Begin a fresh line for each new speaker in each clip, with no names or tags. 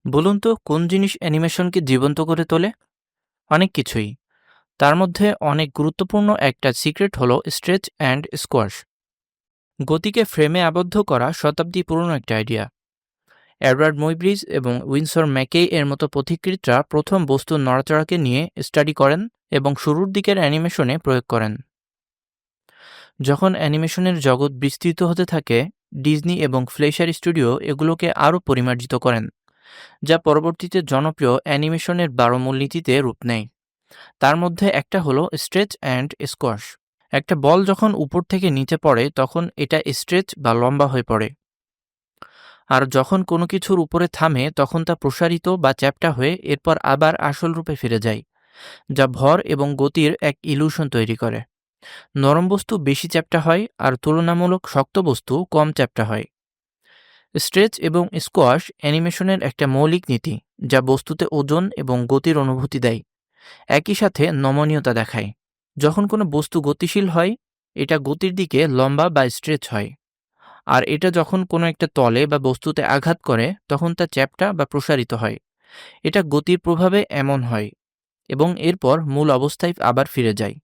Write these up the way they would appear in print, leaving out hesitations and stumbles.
বলুন তো কোন জিনিস অ্যানিমেশনকে জীবন্ত করে তোলে? অনেক কিছুই। তার মধ্যে অনেক গুরুত্বপূর্ণ একটা সিক্রেট হলো স্ট্রেচ অ্যান্ড স্কোয়াশ। গতিকে ফ্রেমে আবদ্ধ করা শতাব্দী পুরনো একটা আইডিয়া। এডওয়ার্ড মুইব্রিজ এবং উইন্সর ম্যাকেই এর মতো পথিকৃতরা প্রথম বস্তুর নড়াচড়াকে নিয়ে স্টাডি করেন এবং শুরুর দিকের অ্যানিমেশনে প্রয়োগ করেন। যখন অ্যানিমেশনের জগৎ বিস্তৃত হতে থাকে, ডিজনি এবং ফ্লেশার স্টুডিও এগুলোকে আরও পরিমার্জিত করেন, যা পরবর্তীতে জনপ্রিয় অ্যানিমেশনের 12 মূলনীতিতে রূপ নেয়। তার মধ্যে একটা হলো স্ট্রেচ অ্যান্ড স্কোয়াশ। একটা বল যখন উপর থেকে নিচে পড়ে তখন এটা স্ট্রেচ বা লম্বা হয়ে পড়ে, আর যখন কোনো কিছুর উপরে থামে তখন তা প্রসারিত বা চ্যাপ্টা হয়ে এরপর আবার আসল রূপে ফিরে যায়, যা ভর এবং গতির এক ইলুশন তৈরি করে। নরম বস্তু বেশি চ্যাপ্টা হয় আর তুলনামূলক শক্ত বস্তু কম চ্যাপ্টা হয়। স্ট্রেচ এবং স্কোয়াশ অ্যানিমেশনের একটা মৌলিক নীতি, যা বস্তুতে ওজন এবং গতির অনুভূতি দেয়, একই সাথে নমনীয়তা দেখায়। যখন কোনো বস্তু গতিশীল হয়, এটা গতির দিকে লম্বা বা স্ট্রেচ হয়, আর এটা যখন কোনো একটা তলে বা বস্তুতে আঘাত করে তখন তা চ্যাপ্টা বা প্রসারিত হয়। এটা গতির প্রভাবে এমন হয় এবং এরপর মূল অবস্থায় আবার ফিরে যায়।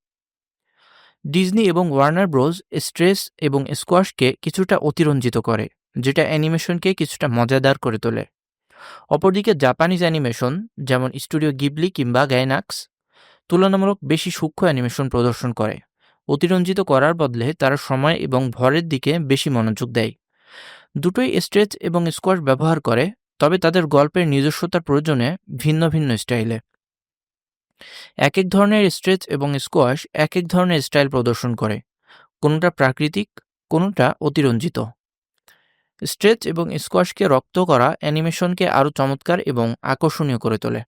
ডিজনি এবং ওয়ার্নার ব্রোস স্ট্রেস এবং স্কোয়াশকে কিছুটা অতিরঞ্জিত করে, যেটা অ্যানিমেশনকে কিছুটা মজাদার করে তোলে। অপরদিকে জাপানিজ অ্যানিমেশন, যেমন স্টুডিও গিবলি কিংবা গাইনাক্স, তুলনামূলক বেশি সূক্ষ্ম অ্যানিমেশন প্রদর্শন করে। অতিরঞ্জিত করার বদলে তারা সময় এবং ভরের দিকে বেশি মনোযোগ দেয়। দুটোই স্ট্রেচ এবং স্কোয়াশ ব্যবহার করে, তবে তাদের গল্পের নিজস্বতার প্রয়োজনে ভিন্ন ভিন্ন স্টাইলে। এক এক ধরনের স্ট্রেচ এবং স্কোয়াশ এক এক ধরনের স্টাইল প্রদর্শন করে, কোনোটা প্রাকৃতিক, কোনোটা অতিরঞ্জিত। স্ট্রেচ এবং স্কোয়াশকে রপ্ত করা অ্যানিমেশনকে আরও চমৎকার এবং আকর্ষণীয় করে তোলে।